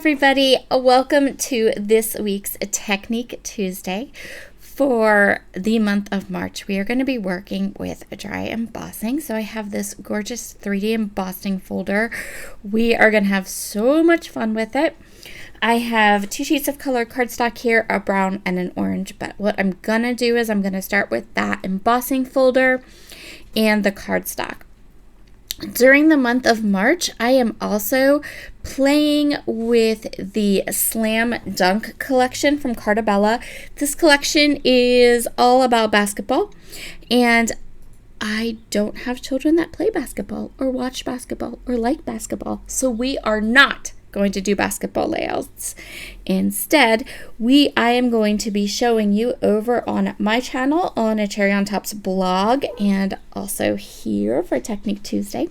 everybody. Welcome to this week's Technique Tuesday. For the month of March, we are going to be working with dry embossing. So I have this gorgeous 3D embossing folder. We are going to have so much fun with it. I have 2 sheets of colored cardstock here, a brown and an orange. But what I'm going to do is I'm going to start with that embossing folder and the cardstock. During the month of March, I am also playing with the Slam Dunk collection from Cartabella. This collection is all about basketball, and I don't have children that play basketball or watch basketball or like basketball, so we are not going to do basketball layouts. Instead, I am going to be showing you over on my channel on a Cherry on Top's blog and also here for Technique Tuesday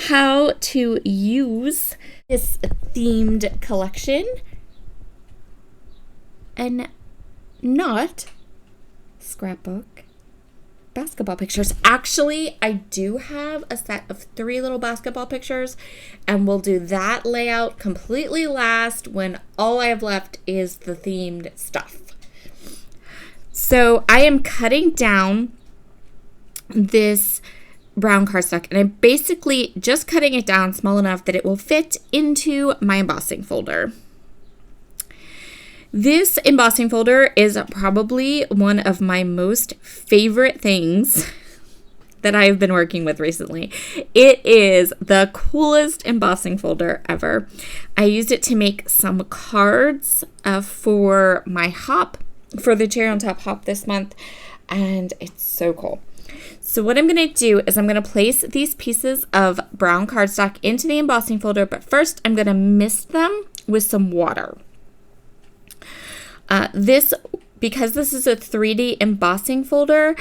how to use this themed collection and not scrapbook basketball pictures. Actually, I do have a set of 3 little basketball pictures, and we'll do that layout completely last when all I have left is the themed stuff. So I am cutting down this brown cardstock, and I'm basically just cutting it down small enough that it will fit into my embossing folder. This embossing folder is probably one of my most favorite things that I've been working with recently. It is the coolest embossing folder ever. I used it to make some cards for my hop, for the Cherry on Top hop this month, and it's so cool. So what I'm going to do is I'm going to place these pieces of brown cardstock into the embossing folder, but first I'm going to mist them with some water. Because this is a 3D embossing folder,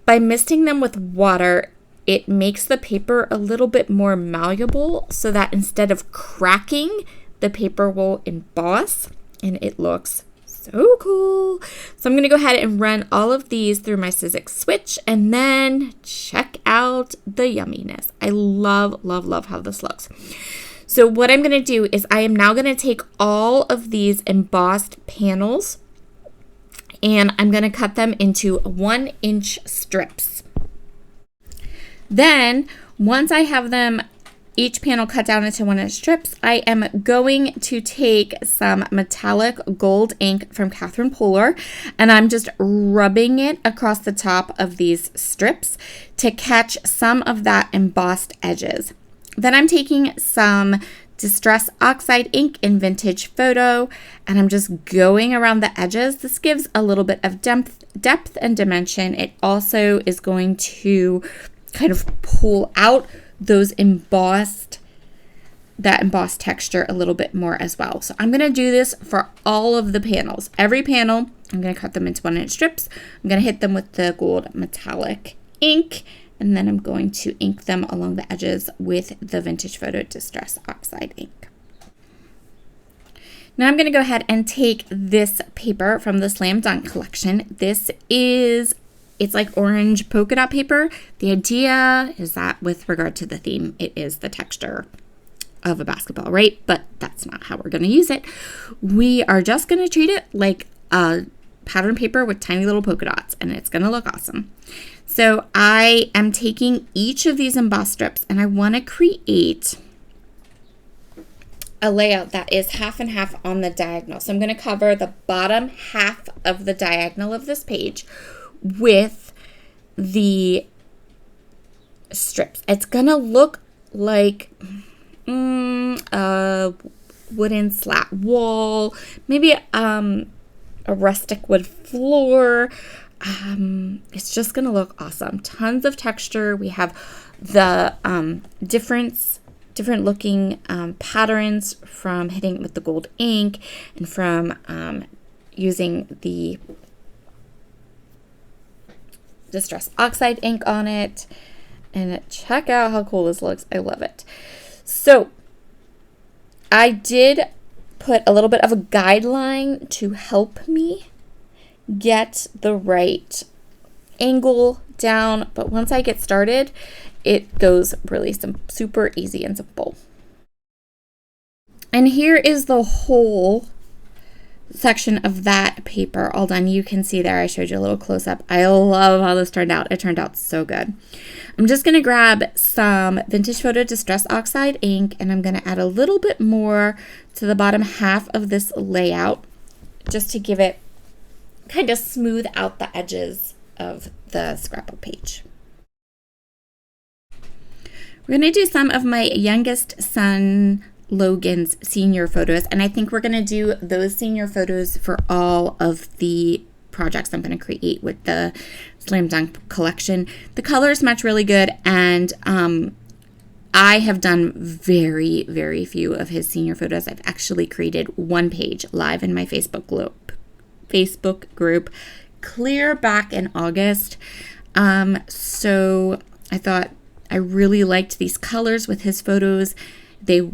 by misting them with water, it makes the paper a little bit more malleable so that instead of cracking, the paper will emboss, and it looks so cool. So I'm going to go ahead and run all of these through my Sizzix switch and then check out the yumminess. I love, love, love how this looks. So what I'm going to do is I am now going to take all of these embossed panels and I'm going to cut them into 1-inch strips. Then once I have them each panel cut down into 1-inch strips, I am going to take some metallic gold ink from Catherine Polar, and I'm just rubbing it across the top of these strips to catch some of that embossed edges. Then I'm taking some Distress Oxide ink in Vintage Photo, and I'm just going around the edges. This gives a little bit of depth and dimension. It also is going to kind of pull out that embossed texture a little bit more as well. So I'm going to do this for all of the panels. Every panel, I'm going to cut them into 1-inch strips. I'm going to hit them with the gold metallic ink, and then I'm going to ink them along the edges with the Vintage Photo Distress Oxide ink. Now I'm going to go ahead and take this paper from the Slam Dunk collection. It's like orange polka dot paper. The idea is that with regard to the theme, it is the texture of a basketball, right? But that's not how we're going to use it. We are just going to treat it like a pattern paper with tiny little polka dots, and it's going to look awesome. So I am taking each of these embossed strips, and I want to create a layout that is half and half on the diagonal. So I'm going to cover the bottom half of the diagonal of this page with the strips. It's going to look like a wooden slat wall, maybe a rustic wood floor. It's just going to look awesome. Tons of texture. We have the different looking patterns from hitting it with the gold ink and from using the Distress Oxide ink on it. And check out how cool this looks. I love it. So I did put a little bit of a guideline to help me get the right angle down, but once I get started, it goes really super easy and simple. And here is the whole section of that paper all done. You can see there, I showed you a little close up. I love how this turned out. It turned out so good. I'm just going to grab some Vintage Photo Distress Oxide ink, and I'm going to add a little bit more to the bottom half of this layout just to give it kind of smooth out the edges of the scrapbook page. We're going to do some of my youngest son Logan's senior photos, and I think we're going to do those senior photos for all of the projects I'm going to create with the Slam Dunk collection. The colors match really good, and I have done very, very few of his senior photos. I've actually created one page live in my Facebook group clear back in August. So I thought I really liked these colors with his photos. They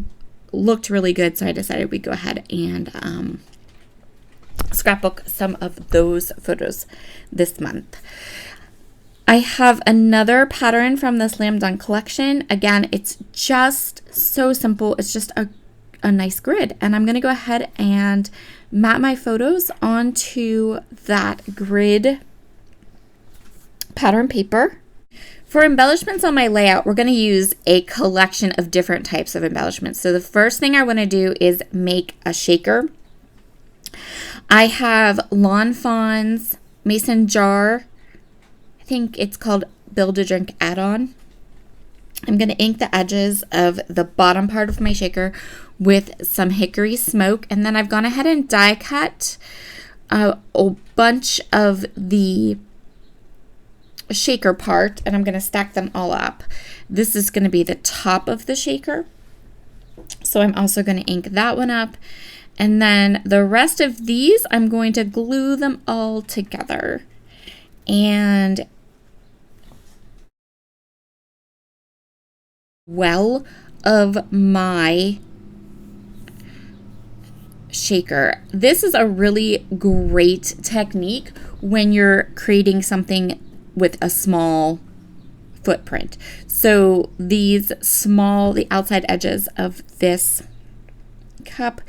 looked really good, so I decided we'd go ahead and scrapbook some of those photos this month. I have another pattern from the Slam Dunk collection. Again, it's just so simple. It's just a nice grid, and I'm going to go ahead and map my photos onto that grid pattern paper. For embellishments on my layout, we're going to use a collection of different types of embellishments. So the first thing I want to do is make a shaker. I have Lawn Fawn's mason jar. I think it's called Build a Drink Add-on. I'm going to ink the edges of the bottom part of my shaker with some hickory smoke, and then I've gone ahead and die cut a bunch of the shaker part, and I'm going to stack them all up. This is going to be the top of the shaker, so I'm also going to ink that one up, and then the rest of these I'm going to glue them all together. And well of my shaker, this is a really great technique when you're creating something with a small footprint. So these the outside edges of this cup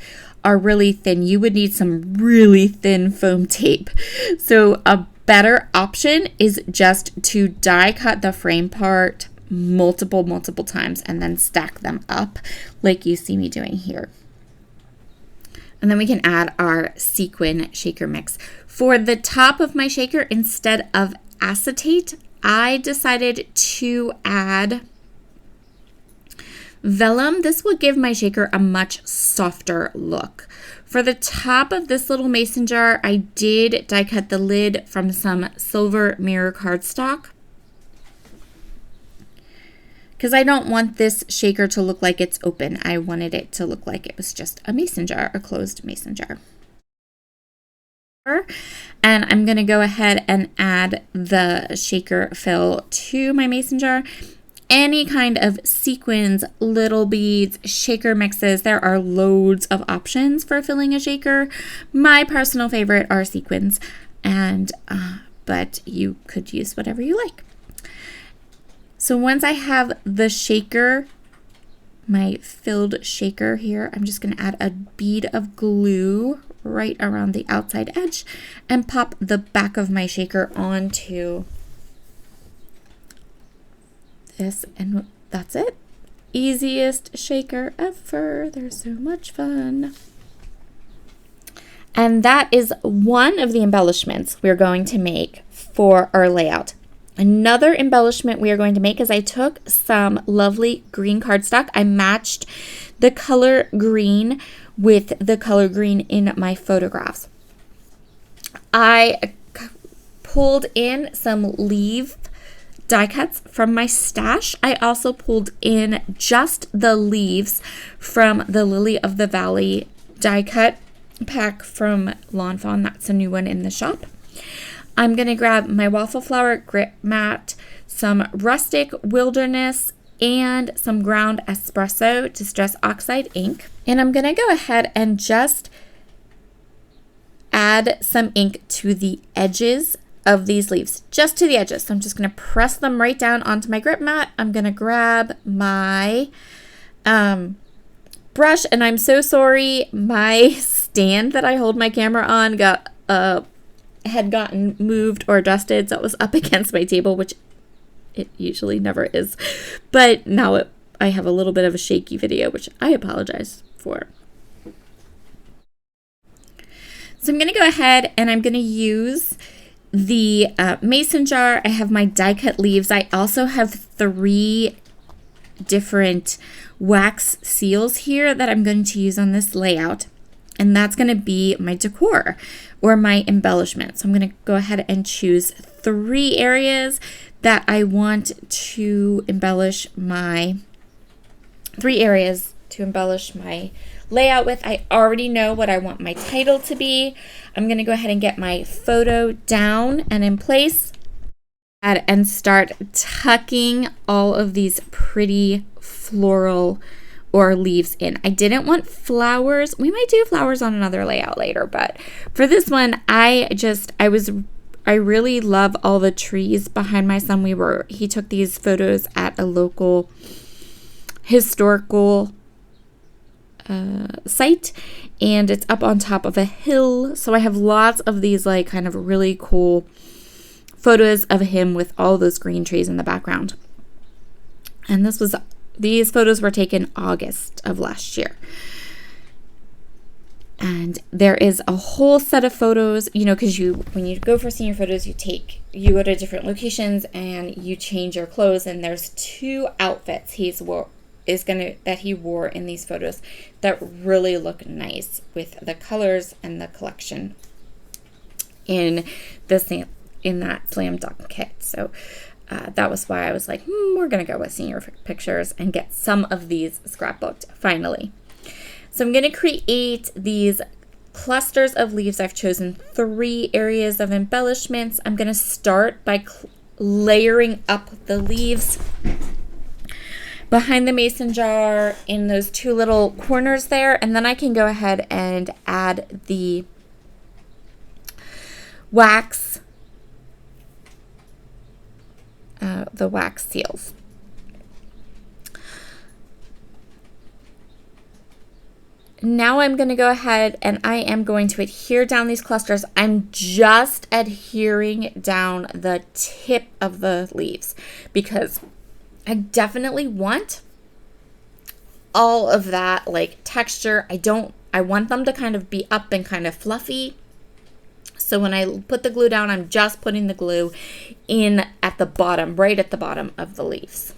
are really thin. You would need some really thin foam tape. So a better option is just to die cut the frame part multiple times and then stack them up like you see me doing here. And then we can add our sequin shaker mix. For the top of my shaker, instead of acetate, I decided to add vellum. This will give my shaker a much softer look. For the top of this little mason jar, I did die cut the lid from some silver mirror cardstock, because I don't want this shaker to look like it's open. I wanted it to look like it was just a mason jar, a closed mason jar. And I'm going to go ahead and add the shaker fill to my mason jar. Any kind of sequins, little beads, shaker mixes, there are loads of options for filling a shaker. My personal favorite are sequins, and but you could use whatever you like. So once I have the shaker, my filled shaker here, I'm just going to add a bead of glue right around the outside edge and pop the back of my shaker onto this, and that's it. Easiest shaker ever. They're so much fun. And that is one of the embellishments we're going to make for our layout. Another embellishment we are going to make is I took some lovely green cardstock. I matched the color green with the color green in my photographs. I pulled in some leaf die cuts from my stash. I also pulled in just the leaves from the Lily of the Valley die cut pack from Lawn Fawn. That's a new one in the shop. I'm going to grab my waffle flower grip mat, some rustic wilderness, and some ground espresso distress oxide ink. And I'm going to go ahead and just add some ink to the edges of these leaves, just to the edges. So I'm just going to press them right down onto my grip mat. I'm going to grab my brush, and I'm so sorry. My stand that I hold my camera on had gotten moved or adjusted, so it was up against my table, which it usually never is. But now I have a little bit of a shaky video, which I apologize for. So I'm going to go ahead and I'm going to use the mason jar. I have my die cut leaves. I also have 3 different wax seals here that I'm going to use on this layout. And that's going to be my decor or my embellishment. So I'm going to go ahead and choose 3 areas that I want to embellish my layout with. I already know what I want my title to be. I'm going to go ahead and get my photo down and in place and start tucking all of these pretty floral or leaves in. I didn't want flowers. We might do flowers on another layout later, but for this one, I really love all the trees behind my son. He took these photos at a local historical site, and it's up on top of a hill. So I have lots of these like kind of really cool photos of him with all those green trees in the background. And these photos were taken August of last year. And there is a whole set of photos, because when you go for senior photos, you go to different locations and you change your clothes. And there's 2 outfits that he wore in these photos that really look nice with the colors and the collection in that slam dunk kit. So that was why I was like, we're gonna go with senior pictures and get some of these scrapbooked finally. So I'm gonna create these clusters of leaves. I've chosen 3 areas of embellishments. I'm gonna start by layering up the leaves behind the mason jar in those 2 little corners there, and then I can go ahead and add the wax seals. Now I'm going to go ahead and I am going to adhere down these clusters. I'm just adhering down the tip of the leaves because I definitely want all of that like texture. I want them to kind of be up and kind of fluffy. So when I put the glue down, I'm just putting the glue in at the bottom, right at the bottom of the leaves.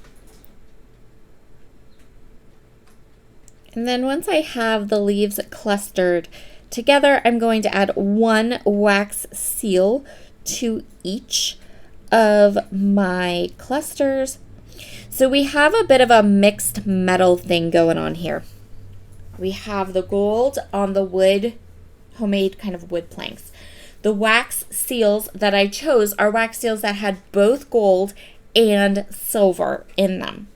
And then once I have the leaves clustered together, I'm going to add 1 wax seal to each of my clusters. So we have a bit of a mixed metal thing going on here. We have the gold on the wood, homemade kind of wood planks. The wax seals that I chose are wax seals that had both gold and silver in them.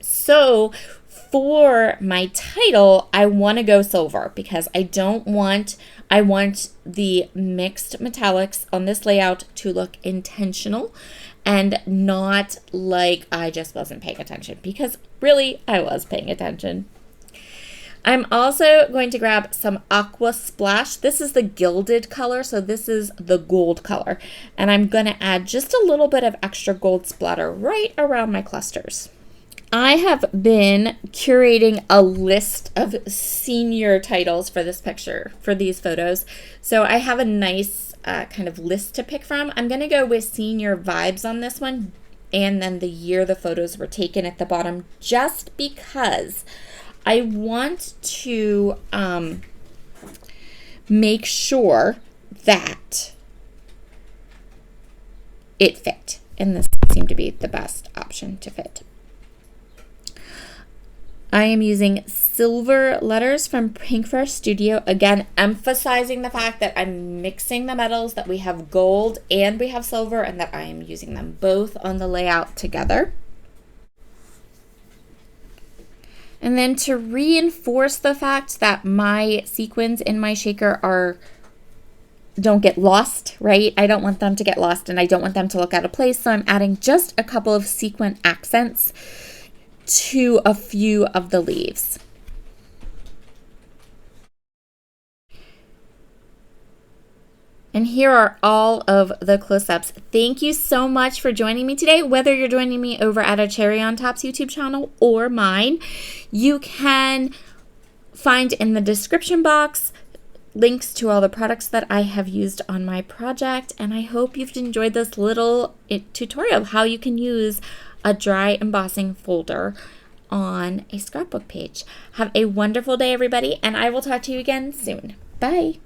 So for my title, I want to go silver because I want the mixed metallics on this layout to look intentional and not like I just wasn't paying attention, because really I was paying attention. I'm also going to grab some Aqua Splash. This is the gilded color, so this is the gold color. And I'm going to add just a little bit of extra gold splatter right around my clusters. I have been curating a list of senior titles for this picture, for these photos. So I have a nice kind of list to pick from. I'm going to go with senior vibes on this one, and then the year the photos were taken at the bottom, just because I want to make sure that it fit, and this seemed to be the best option to fit. I am using silver letters from Pinkfir Studio, again emphasizing the fact that I'm mixing the metals, that we have gold and we have silver, and that I am using them both on the layout together. And then to reinforce the fact that my sequins in my shaker don't get lost, right? I don't want them to get lost and I don't want them to look out of place, so I'm adding just a couple of sequin accents to a few of the leaves. And here are all of the close-ups. Thank you so much for joining me today. Whether you're joining me over at a Cherry on Top's YouTube channel or mine, you can find in the description box links to all the products that I have used on my project. And I hope you've enjoyed this little tutorial of how you can use a dry embossing folder on a scrapbook page. Have a wonderful day, everybody, and I will talk to you again soon. Bye.